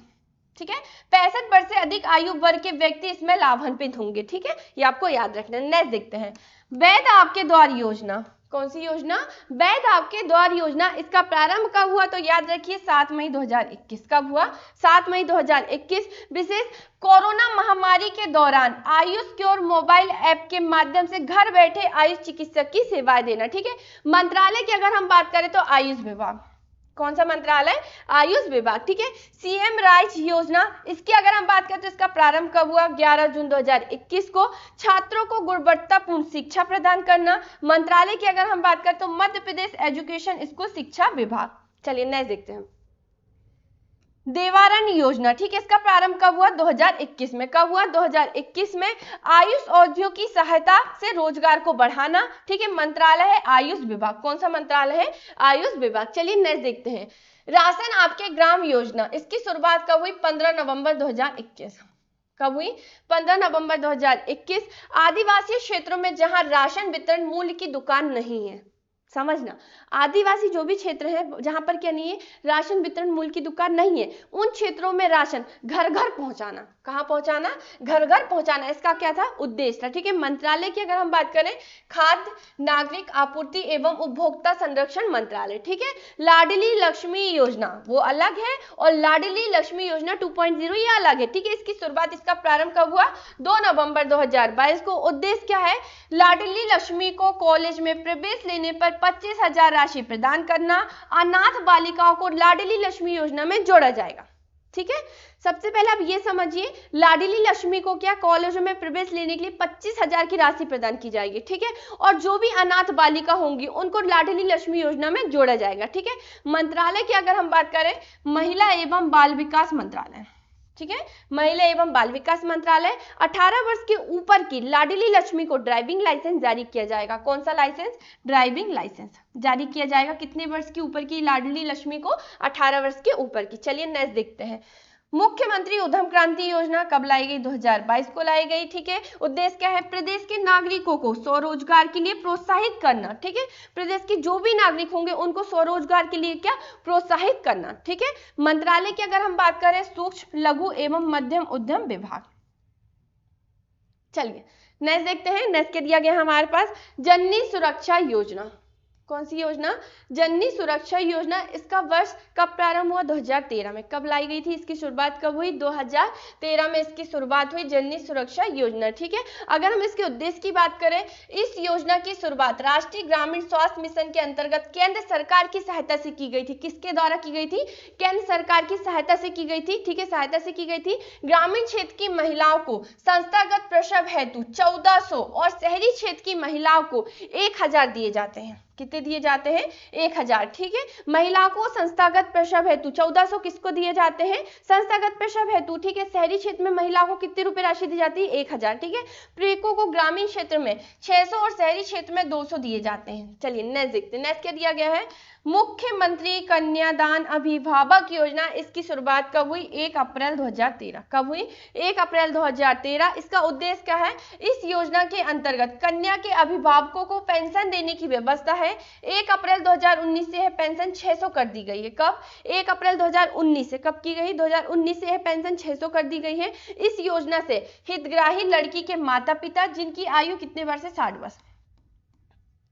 [SPEAKER 1] ठीक है, 65 वर्ष से अधिक आयु वर्ग के व्यक्ति इसमें लाभान्वित होंगे, ठीक है, ये आपको याद रखना है। नेक्स्ट देखते हैं, वैध आपके द्वार योजना। कौन सी योजना? वैध आपके द्वार योजना। इसका प्रारंभ कब हुआ? तो याद रखिए 7 मई 2021। कब हुआ? 7 मई 2021। विशेष कोरोना महामारी के दौरान आयुष क्योर मोबाइल ऐप के माध्यम से घर बैठे आयुष चिकित्सक की सेवाएं देना, ठीक है। मंत्रालय की अगर हम बात करें तो आयुष विभाग। कौन सा मंत्रालय? आयुष विभाग, ठीक है। सीएम राइज योजना, इसकी अगर हम बात करें तो इसका प्रारंभ कब हुआ? 11 जून 2021 को। छात्रों को गुणवत्तापूर्ण शिक्षा प्रदान करना, मंत्रालय की अगर हम बात करें तो मध्य प्रदेश एजुकेशन स्कूल शिक्षा विभाग। चलिए नेक्स्ट देखते हैं। देवारण योजना, ठीक है, इसका प्रारंभ कब हुआ? 2021 में। कब हुआ? 2021 में। आयुष औषधियों की सहायता से रोजगार को बढ़ाना, ठीक है, मंत्रालय है आयुष विभाग। कौन सा मंत्रालय है? आयुष विभाग। चलिए नेक्स्ट देखते हैं। राशन आपके ग्राम योजना, इसकी शुरुआत कब हुई? 15 नवंबर 2021। कब हुई? 15 नवंबर 2021। आदिवासी क्षेत्रों में जहां राशन वितरण मूल्य की दुकान नहीं है, समझना, आदिवासी जो भी क्षेत्र है जहां पर क्या नहीं है? राशन वितरण मूल्य की दुकान नहीं है, उन क्षेत्रों में राशन घर घर पहुंचाना। कहां पहुंचाना? घर घर पहुंचाना। इसका क्या था? उद्देश्य था, ठीक है। मंत्रालय की अगर हम बात करें, खाद्य नागरिक आपूर्ति एवं उपभोक्ता संरक्षण मंत्रालय, ठीक है। लाडली लक्ष्मी योजना वो अलग है और लाडली लक्ष्मी योजना 2.0 ये अलग है, ठीक है। इसकी शुरुआत, इसका प्रारंभ कब हुआ? 2 नवंबर 2022 को। उद्देश्य क्या है? लाडली लक्ष्मी को कॉलेज में प्रवेश लेने पर 25,000 राशि प्रदान करना। अनाथ बालिकाओं को लाडली लक्ष्मी योजना में जोड़ा जाएगा, ठीक है। सबसे पहले आप ये समझिए, लाडली लक्ष्मी को क्या? कॉलेजों में प्रवेश लेने के लिए 25,000 की राशि प्रदान की जाएगी, ठीक है। और जो भी अनाथ बालिका होंगी उनको लाडली लक्ष्मी योजना में जोड़ा जाएगा, ठीक है। मंत्रालय की अगर हम बात करें, महिला एवं बाल विकास मंत्रालय, ठीक है, महिला एवं बाल विकास मंत्रालय। 18 वर्ष के ऊपर की लाडली लक्ष्मी को ड्राइविंग लाइसेंस जारी किया जाएगा। कौन सा लाइसेंस? ड्राइविंग लाइसेंस जारी किया जाएगा। कितने वर्ष की ऊपर की लाडली लक्ष्मी को? 18 वर्ष के ऊपर की। चलिए नेक्स्ट देखते हैं। मुख्यमंत्री उद्यम क्रांति योजना कब लाई गई? 2022 को लाई गई, ठीक है। उद्देश्य क्या है? प्रदेश के नागरिकों को स्वरोजगार के लिए प्रोत्साहित करना, ठीक है। प्रदेश के जो भी नागरिक होंगे उनको स्वरोजगार के लिए क्या? प्रोत्साहित करना, ठीक है। मंत्रालय की अगर हम बात करें, सूक्ष्म लघु एवं मध्यम उद्यम विभाग। चलिए नेक्स्ट देखते हैं। नेक्स्ट के दिया गया हमारे पास जननी सुरक्षा योजना। कौन सी योजना? जननी सुरक्षा योजना। इसका वर्ष कब प्रारंभ हुआ? 2013 में। कब लाई गई थी? इसकी शुरुआत कब हुई? 2013 में इसकी शुरुआत हुई, जननी सुरक्षा योजना, ठीक है। अगर हम इसके उद्देश्य की बात करें, इस योजना की शुरुआत राष्ट्रीय ग्रामीण स्वास्थ्य मिशन के अंतर्गत केंद्र सरकार की सहायता से की गई थी। किसके द्वारा की गई थी? केंद्र सरकार की सहायता से की गई थी, ठीक है, सहायता से की गई थी। ग्रामीण क्षेत्र की महिलाओं को संस्थागत प्रसव हेतु 1400 और शहरी क्षेत्र की महिलाओं को 1000 दिए जाते हैं। कितने दिए जाते हैं? 1000, ठीक है। महिलाओं को संस्थागत प्रसव हेतु 1400 किसको दिए जाते हैं? संस्थागत प्रसव हेतु, ठीक है। शहरी क्षेत्र में महिलाओं को कितने रुपए राशि दी जाती है? 1000, ठीक है। प्रेरकों को ग्रामीण क्षेत्र में 600 और शहरी क्षेत्र में 200 दिए जाते हैं। चलिए नेक्स्ट देखते हैं। नेक्स्ट क्या दिया गया है? मुख्यमंत्री कन्यादान अभिभावक योजना। इसकी शुरुआत कब हुई? 1 अप्रैल 2013। कब हुई? 1 अप्रैल 2013। इसका उद्देश्य क्या है? इस योजना के अंतर्गत कन्या के अभिभावकों को पेंशन देने की व्यवस्था है। 1 अप्रैल 2019 से यह पेंशन 600 कर दी गई है। कब? 1 अप्रैल 2019 से। कब की गई? 2019 से यह पेंशन 600 कर दी गई है। इस योजना से हितग्राही लड़की के माता पिता जिनकी आयु कितने वर्ष है? 60 वर्ष।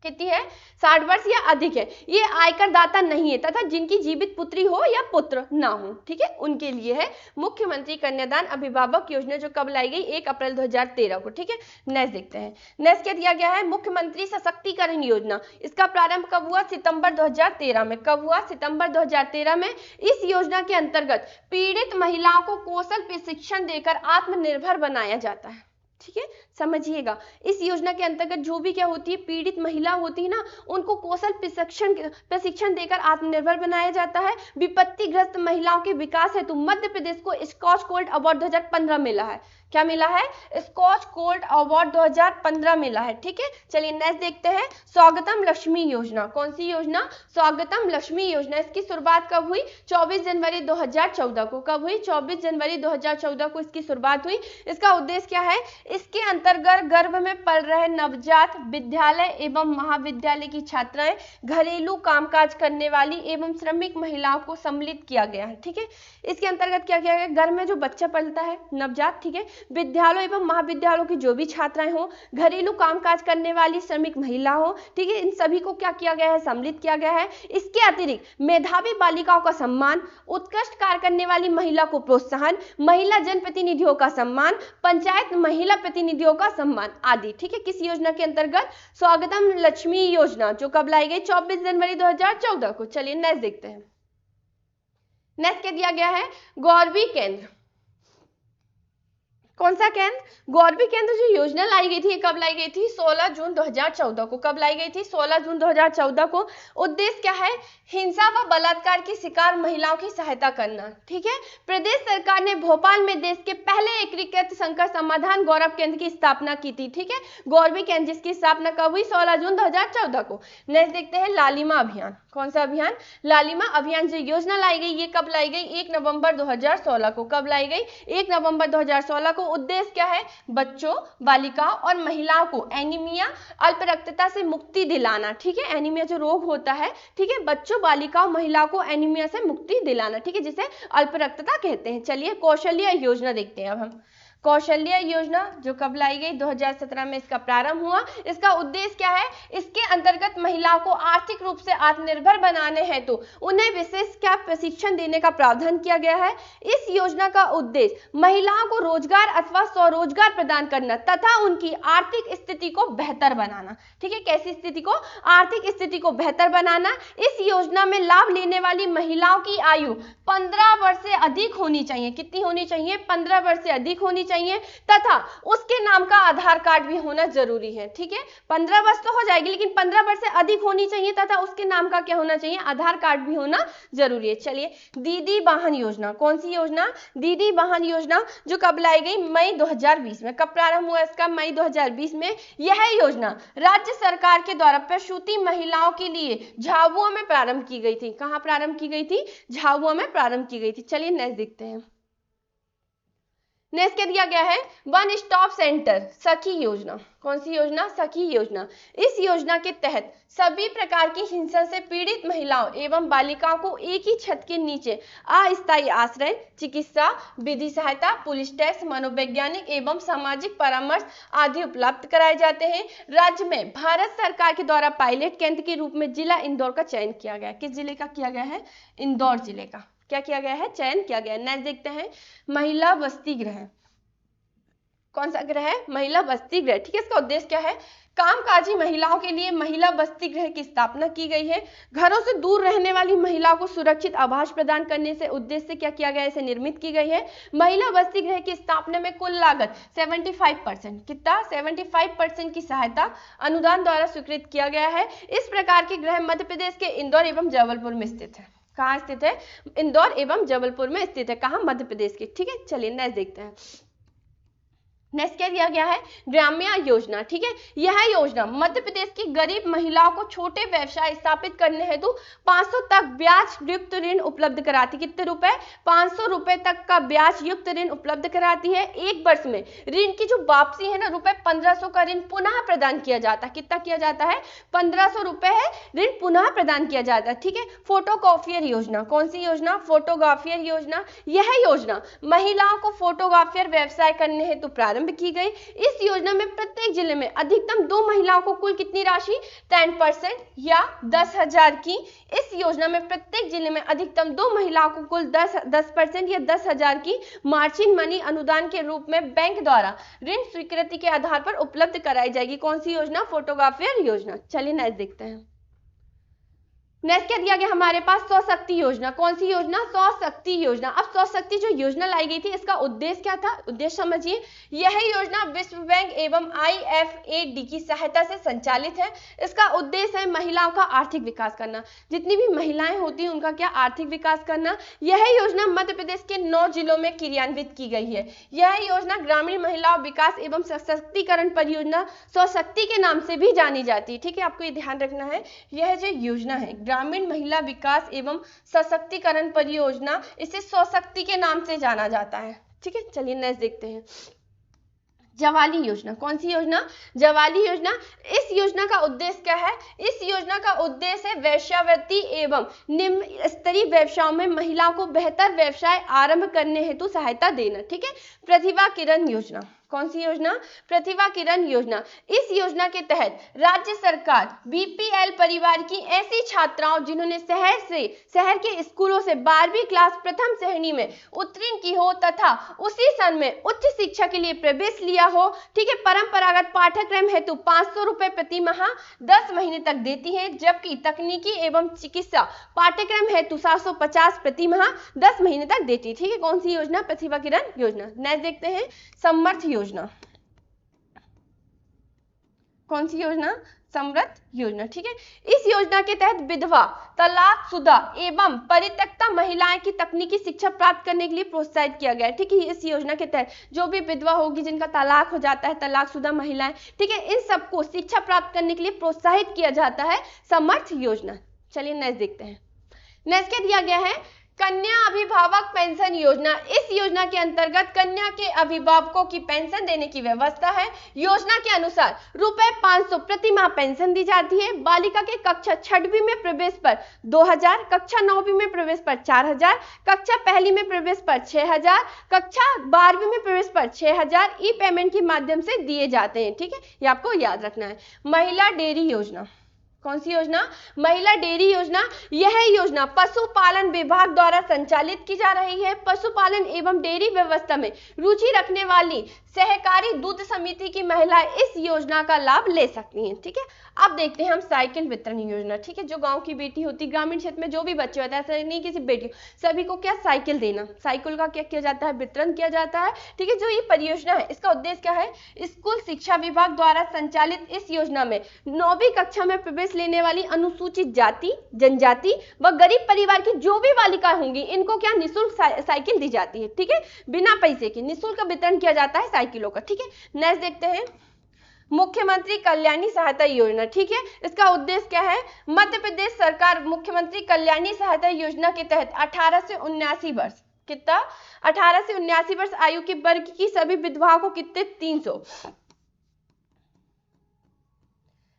[SPEAKER 1] कितनी है? 60 वर्ष या अधिक है, ये आयकर दाता नहीं है तथा जिनकी जीवित पुत्री हो या पुत्र ना हो, ठीक है, उनके लिए है मुख्यमंत्री कन्यादान अभिभावक योजना, जो कब लाई गई? 1 अप्रैल 2013 को, ठीक है। नेक्स्ट देखते हैं। नेक्स्ट क्या दिया गया है? मुख्यमंत्री सशक्तिकरण योजना। इसका प्रारंभ कब हुआ? सितंबर 2013 में। कब हुआ? सितंबर 2013 में। इस योजना के अंतर्गत पीड़ित महिलाओं को कौशल प्रशिक्षण देकर आत्मनिर्भर बनाया जाता है, ठीक है, समझिएगा। इस योजना के अंतर्गत जो भी क्या होती है, पीड़ित महिला होती है ना, उनको कौशल प्रशिक्षण देकर आत्मनिर्भर बनाया जाता है। विपत्तिग्रस्त महिलाओं के विकास हेतु मध्य प्रदेश को स्कॉच गोल्ड अवार्ड 2015 मिला है। क्या मिला है? स्कॉच गोल्ड अवार्ड 2015 मिला है, ठीक है। चलिए नेक्स्ट देखते हैं। स्वागतम लक्ष्मी योजना। कौन सी योजना? स्वागतम लक्ष्मी योजना। इसकी शुरुआत कब हुई? 24 जनवरी 2014 को। कब हुई? 24 जनवरी 2014 को इसकी शुरुआत हुई। इसका उद्देश्य क्या है? इसके अंतर्गत गर्भ में पल रहे नवजात विद्यालय एवं महाविद्यालय की छात्राएं, घरेलू कामकाज करने वाली एवं श्रमिक महिलाओं को सम्मिलित किया गया है, ठीक है। इसके अंतर्गत क्या किया गया? घर में जो बच्चा पलता है नवजात, ठीक है, विद्यालयों एवं महाविद्यालयों की जो भी छात्राएं हो, घरेलू कामकाज करने वाली श्रमिक महिला हो, ठीक है, इन सभी को क्या किया गया है? सम्मिलित किया गया है। इसके अतिरिक्त मेधावी बालिकाओं का सम्मान, उत्कृष्ट कार्य करने वाली महिला को प्रोत्साहन, महिला जनप्रतिनिधियों का सम्मान, पंचायत महिला प्रतिनिधियों का सम्मान आदि, ठीक है। किस योजना के अंतर्गत? स्वागतम लक्ष्मी योजना, जो कब लाई गई? 24 जनवरी 2014 को। चलिए नेक्स्ट देखते हैं। नेक्स्ट क्या दिया गया है, गौरवी केंद्र। कौन सा केंद्र, गौरवी केंद्र जो योजना लाई गई थी, ये कब लाई गई थी, 16 जून 2014 को। कब लाई गई थी, 16 जून 2014 को। उद्देश्य क्या है, हिंसा व बलात्कार की शिकार महिलाओं की सहायता करना। ठीक है, प्रदेश सरकार ने भोपाल में देश के पहले एकीकृत संकट समाधान गौरव केंद्र की स्थापना की थी। ठीक है, गौरवी केंद्र जिसकी स्थापना कब हुई, 16 जून 2014 को। नेक्स्ट देखते हैं लालिमा अभियान। कौन सा अभियान, लालिमा अभियान जो योजना लाई गई, ये कब लाई गई, 1 नवंबर 2016 को। कब लाई गई, 1 नवंबर 2016 को। उद्देश्य क्या है, बच्चों, बालिकाओं और महिलाओं को एनीमिया, अल्प रक्तता से मुक्ति दिलाना। ठीक है, एनीमिया जो रोग होता है, ठीक है, बच्चों, बालिकाओं, महिलाओं को एनीमिया से मुक्ति दिलाना। ठीक है, जिसे अल्प रक्तता कहते हैं। चलिए कौशल्य योजना देखते हैं अब हम। कौशल्य योजना जो कब लाई गई, 2017 में इसका प्रारंभ हुआ। इसका उद्देश्य क्या है, इसके अंतर्गत महिलाओं को आर्थिक रूप से आत्मनिर्भर बनाने हेतु उन्हें विशेष क्या प्रशिक्षण देने का प्रावधान किया गया है। इस योजना का उद्देश्य महिलाओं को रोजगार अथवा स्वरोजगार प्रदान करना तथा उनकी आर्थिक स्थिति को बेहतर बनाना। ठीक है, कैसी स्थिति को, आर्थिक स्थिति को बेहतर बनाना। इस योजना में लाभ लेने वाली महिलाओं की आयु 15 वर्ष से अधिक होनी चाहिए। कितनी होनी चाहिए, 15 वर्ष से अधिक होनी चाहिए, तथा उसके नाम का आधार कार्ड भी होना जरूरी है। ठीक है, 15 वर्ष तो हो जाएगी, लेकिन 15 वर्ष से अधिक होनी चाहिए तथा उसके नाम का क्या होना चाहिए, आधार कार्ड भी होना जरूरी है। चलिए दीदी वाहन योजना। कौन सी योजना, दीदी वाहन योजना जो कब लाई गई, मई 2020 में। कब प्रारंभ हुआ इसका, मई 2020 में। यह योजना राज्य सरकार के द्वारा प्रसूति महिलाओं के लिए झाबुआ में प्रारंभ की गई थी। कहां प्रारंभ की गई थी, झाबुआ में प्रारंभ की गई थी। चलिए नेक्स्ट देखते हैं। नेक्स्ट क्या दिया गया है, वन स्टॉप सेंटर सखी योजना। कौन सी योजना, सखी योजना। इस योजना के तहत सभी प्रकार की हिंसा से पीड़ित महिलाओं एवं बालिकाओं को एक ही छत के नीचे अस्थायी आश्रय, चिकित्सा, विधि सहायता, पुलिस टैक्स, मनोवैज्ञानिक एवं सामाजिक परामर्श आदि उपलब्ध कराए जाते हैं। राज्य में भारत सरकार के द्वारा पायलट केंद्र के रूप में जिला इंदौर का चयन किया गया। किस जिले का किया गया है, इंदौर जिले का क्या किया गया है, चयन किया गया है। नेक्स्ट देखते हैं महिला वसति गृह। कौन सा गृह है, महिला वसति गृह। ठीक है, इसका उद्देश्य क्या है, कामकाजी महिलाओं के लिए महिला वसति गृह की स्थापना की गई है। घरों से दूर रहने वाली महिलाओं को सुरक्षित आवास प्रदान करने से उद्देश्य से क्या किया गया है, इसे निर्मित की गई है। महिला वसति गृह की स्थापना में कुल लागत 75%, कितना 75% की सहायता अनुदान द्वारा स्वीकृत किया गया है। इस प्रकार के गृह मध्य प्रदेश के इंदौर एवं जबलपुर में स्थित है। कहाँ स्थित है, इंदौर एवं जबलपुर में स्थित है। कहाँ, मध्य प्रदेश के। ठीक है, चलिए नेक्स्ट देखते हैं। नेक्स्ट क्या दिया गया है, ग्राम्या योजना। ठीक है, यह योजना मध्य प्रदेश की गरीब महिलाओं को छोटे व्यवसाय स्थापित करने हेतु 500 तक ब्याज युक्त ऋण उपलब्ध कराती। कितने रुपए, 500 रुपए तक का ब्याज युक्त ऋण उपलब्ध कराती है। एक वर्ष में ऋण की जो वापसी है ना, रुपए 1500 का ऋण पुनः प्रदान किया जाता है। कितना किया जाता है, 1500 रुपए है ऋण पुनः प्रदान किया जाता है। ठीक है, फोटोकॉपियर योजना। कौन सी योजना, फोटोकॉपियर योजना। यह योजना महिलाओं को फोटोकॉपियर व्यवसाय करने हेतु प्रारंभ की गई। इस योजना में प्रत्येक जिले में अधिकतम 2 महिलाओं को कुल कितनी राशि, 10% या 10,000 की। इस योजना में प्रत्येक जिले में अधिकतम 2 महिलाओं को कुल 10% या 10,000 की मार्जिन मनी अनुदान के रूप में बैंक द्वारा ऋण स्वीकृति के आधार पर उपलब्ध कराई जाएगी। कौन सी योजना, फोटोकॉपियर योजना। चलिए नेक्स्ट देखते हैं। नेक्स्ट क्या दिया गया हमारे पास, स्वशक्ति योजना। कौन सी योजना, स्वशक्ति योजना। अब स्वशक्ति जो योजना लाई गई थी, इसका उद्देश्य क्या था, उद्देश्य समझिए। यह योजना विश्व बैंक एवं IFAD की सहायता से संचालित है। इसका उद्देश्य है महिलाओं का आर्थिक विकास करना। जितनी भी महिलाएं होती हैं उनका क्या, आर्थिक विकास करना। यह योजना मध्य प्रदेश के 9 जिलों में क्रियान्वित की गई है। यह योजना ग्रामीण महिलाओं विकास एवं सशक्तिकरण परियोजना स्वशक्ति के नाम से भी जानी जाती है। ठीक है, आपको ये ध्यान रखना है, यह जो योजना है ग्रामीण महिला विकास एवं सशक्तिकरण परियोजना, इसे स्वशक्ति के नाम से जाना जाता है। ठीक है, चलिए नेक्स्ट देखते हैं। जवाली योजना। कौन सी योजना, जवाली योजना। इस योजना का उद्देश्य क्या है, इस योजना का उद्देश्य है वेश्यावृत्ति एवं निम्न स्तरीय व्यवसायों में महिलाओं को बेहतर व्यवसाय आरंभ करने हेतु सहायता देना। ठीक है, प्रतिभा किरण योजना। कौन सी योजना? प्रतिभा किरण योजना। इस योजना के तहत राज्य सरकार बीपीएल परिवार की ऐसी छात्राओं जिन्होंने शहर के स्कूलों से 12वीं क्लास प्रथम श्रेणी में उत्तीर्ण की हो तथा उसी सन में उच्च शिक्षा के लिए प्रवेश लिया हो, ठीक है, परंपरागत पाठ्यक्रम हेतु 500 रुपए प्रति माह 10 महीने तक देती है, जबकि तकनीकी एवं चिकित्सा पाठ्यक्रम हेतु 750 प्रति माह 10 महीने तक देती है। ठीक है, कौन सी योजना? प्रतिभा किरण योजना। नेक्स्ट देखते हैं समर्थ योजना। कौन सी योजना? समर्थ योजना। ठीक है, इस योजना के तहत विधवा, तलाकशुदा एवं परित्यक्ता महिलाएं की तकनीकी शिक्षा प्राप्त करने के लिए प्रोत्साहित किया गया है। ठीक है, इस योजना के तहत जो भी विधवा होगी, जिनका तलाक हो जाता है, तलाकशुदा महिलाएं, ठीक है, इन सबको शिक्षा प्राप्त करने के लिए प्रोत्साहित किया जाता है समर्थ योजना। चलिए नेक्स्ट देखते हैं। नेक्स्ट क्या दिया गया है? कन्या अभिभावक पेंशन योजना। इस योजना के अंतर्गत कन्या के अभिभावकों की पेंशन देने की व्यवस्था है। योजना के अनुसार रुपए 500 प्रति माह पेंशन दी जाती है। बालिका के कक्षा 6वीं में प्रवेश पर 2000, कक्षा 9वीं में प्रवेश पर 4000, कक्षा 1ली में प्रवेश पर 6000, कक्षा 12वीं में प्रवेश पर 6000 ई पेमेंट के माध्यम से दिए जाते हैं। ठीक है, ये आपको याद रखना है। महिला डेयरी योजना। कौन सी योजना? महिला डेयरी योजना। यह योजना पशुपालन विभाग द्वारा संचालित की जा रही है। पशुपालन एवं डेयरी व्यवस्था में रुचि रखने वाली सहकारी दूध समिति की महिलाएं इस योजना का लाभ ले सकती हैं। ठीक है, अब देखते हैं हम साइकिल वितरण योजना। ठीक है, जो गांव की बेटी होती, ग्रामीण क्षेत्र में जो भी बच्चे होते हैं, ऐसा नहीं किसी बेटी, सभी को क्या साइकिल देना, साइकिल का क्या किया जाता है? वितरण किया जाता है। ठीक है, जो ये परियोजना है इसका उद्देश्य क्या है? स्कूल शिक्षा विभाग द्वारा संचालित इस योजना में 9वीं कक्षा में प्रवेश लेने वाली अनुसूचित जाति, जनजाति व गरीब परिवार की जो भी बालिकाएं होंगी, इनको क्या निःशुल्क साइकिल दी जाती है। ठीक है, बिना पैसे के निःशुल्क वितरण किया जाता है साइकिलों का। ठीक है, नेक्स्ट देखते हैं मुख्यमंत्री कल्याणी सहायता योजना। ठीक है, इसका उद्देश्य क्या है? मध्य प्रदेश सरकार मुख्यमंत्री कल्याणी सहायता योजना के तहत 18 से 79 वर्ष, कितना? 18 से 79 वर्ष आयु के वर्ग की सभी विधवाओं को कितने? 300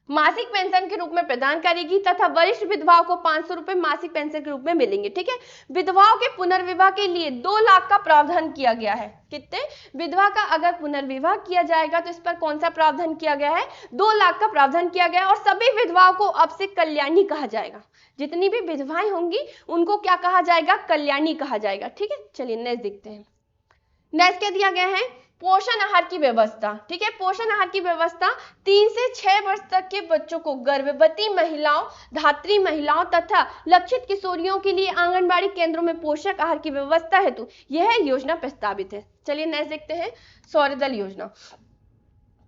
[SPEAKER 1] मासिक पेंशन के रूप में प्रदान करेगी तथा वरिष्ठ विधवाओं को 500 रुपए मासिक पेंशन के रूप में मिलेंगे। ठीक है, विधवाओं के पुनर्विवाह के लिए 2 लाख का प्रावधान किया गया है। कितने? विधवा का अगर पुनर्विवाह किया जाएगा तो इस पर कौन सा प्रावधान किया गया है? 2 लाख का प्रावधान किया गया है। और सभी विधवाओं को अब से कल्याणी कहा जाएगा। जितनी भी विधवाएं होंगी उनको क्या कहा जाएगा? कल्याणी कहा जाएगा। ठीक है, चलिए नेक्स्ट देखते हैं। नेक्स्ट क्या दिया गया है? पोषण आहार की व्यवस्था। ठीक है, पोषण आहार की व्यवस्था 3 से 6 वर्ष तक के बच्चों को गर्भवती महिलाओं, धात्री महिलाओं तथा लक्षित किशोरियों के लिए आंगनबाड़ी केंद्रों में पोषक आहार की व्यवस्था हेतु यह योजना प्रस्तावित है। चलिए नेक्स्ट देखते हैं सौरदल योजना।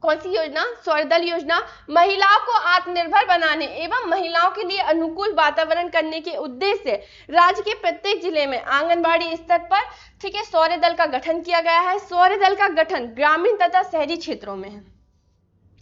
[SPEAKER 1] कौन सी योजना? सौरदल योजना महिलाओं को आत्मनिर्भर बनाने एवं महिलाओं के लिए अनुकूल वातावरण करने के उद्देश्य से राज्य के प्रत्येक जिले में आंगनबाड़ी स्तर पर, ठीक है, सौर्य दल का गठन किया गया है। सौर्य दल का गठन ग्रामीण तथा शहरी क्षेत्रों में है।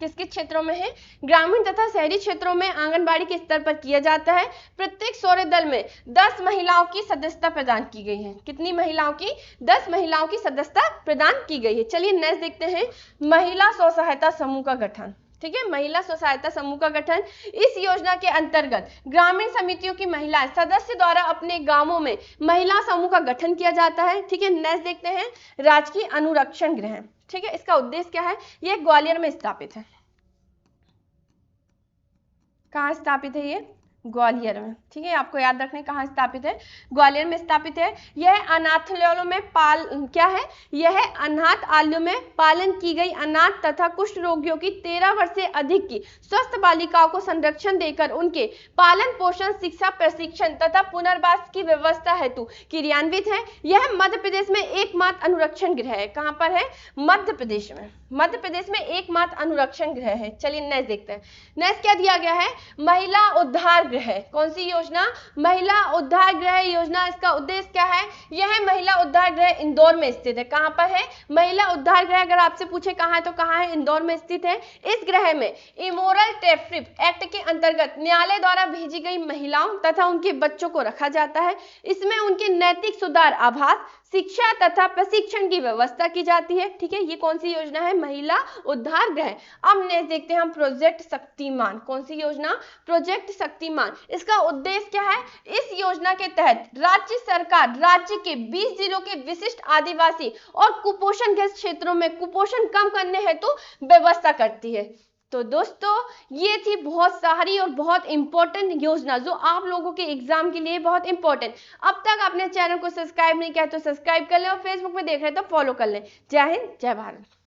[SPEAKER 1] किसके क्षेत्रों में है? ग्रामीण तथा शहरी क्षेत्रों में आंगनबाड़ी के स्तर पर किया जाता है। प्रत्येक सौर्य दल में 10 महिलाओं की सदस्यता प्रदान की गई है। कितनी महिलाओं की? 10 महिलाओं की सदस्यता प्रदान की गई है। चलिए नेक्स्ट देखते हैं महिला स्व सहायता समूह का गठन। ठीक है, महिला स्व सहायता समूह का गठन। इस योजना के अंतर्गत ग्रामीण समितियों की महिलाएं सदस्य द्वारा अपने गांवों में महिला समूह का गठन किया जाता है। ठीक है, नेक्स्ट देखते हैं राजकीय अनुरक्षण गृह। ठीक है, इसका उद्देश्य क्या है? यह ग्वालियर में स्थापित है। कहाँ स्थापित है ये? ग्वालियर में। ठीक है, आपको याद रखने कहाँ स्थापित है? ग्वालियर में स्थापित है। यह अनाथालयों में यह अनाथालयों में पालन की गई अनाथ तथा कुष्ठ रोगियों की 13 वर्ष से अधिक की स्वस्थ बालिकाओं को संरक्षण देकर उनके पालन पोषण, शिक्षा, प्रशिक्षण तथा पुनर्वास की व्यवस्था हेतु क्रियान्वित है। यह मध्य प्रदेश में एकमात्र अनुरक्षण गृह है। कहाँ पर है? मध्य प्रदेश में। मध्य प्रदेश में एकमात्र अनुरक्षण गृह है। चलिए नेक्स्ट देखते हैं। नेक्स्ट क्या दिया गया है? महिला उद्धार गृह। कौन सी योजना? महिला उद्धार गृह योजना। इसका उद्देश्य क्या है? यह महिला उद्धार गृह इंदौर में स्थित है। कहां पर है? महिला उद्धार गृह अगर आपसे पूछे कहां है तो कहां है? इंदौर में स्थित है। इस गृह में इमोरल टेफ्रिप एक्ट के अंतर्गत न्यायालय द्वारा भेजी गई महिलाओं तथा उनके बच्चों को रखा जाता है। इसमें उनके नैतिक सुधार, आभास, शिक्षा तथा प्रशिक्षण की व्यवस्था की जाती है। ठीक है, ये कौन सी योजना है? महिला उद्धार गृह। अब नेक्स्ट देखते हैं हम प्रोजेक्ट शक्तिमान। कौन सी योजना? प्रोजेक्ट शक्तिमान। इसका उद्देश्य क्या है? इस योजना के तहत राज्य सरकार राज्य के 20 जिलों के विशिष्ट आदिवासी और कुपोषण ग्रस्त क्षेत्रों में कुपोषण कम करने हेतु व्यवस्था करती है। तो दोस्तों ये थी बहुत सारी और बहुत इंपॉर्टेंट योजना जो आप लोगों के एग्जाम के लिए बहुत इंपॉर्टेंट। अब तक आपने चैनल को सब्सक्राइब नहीं किया तो सब्सक्राइब कर लें और फेसबुक में देख रहे हैं तो फॉलो कर लें। जय हिंद, जय भारत।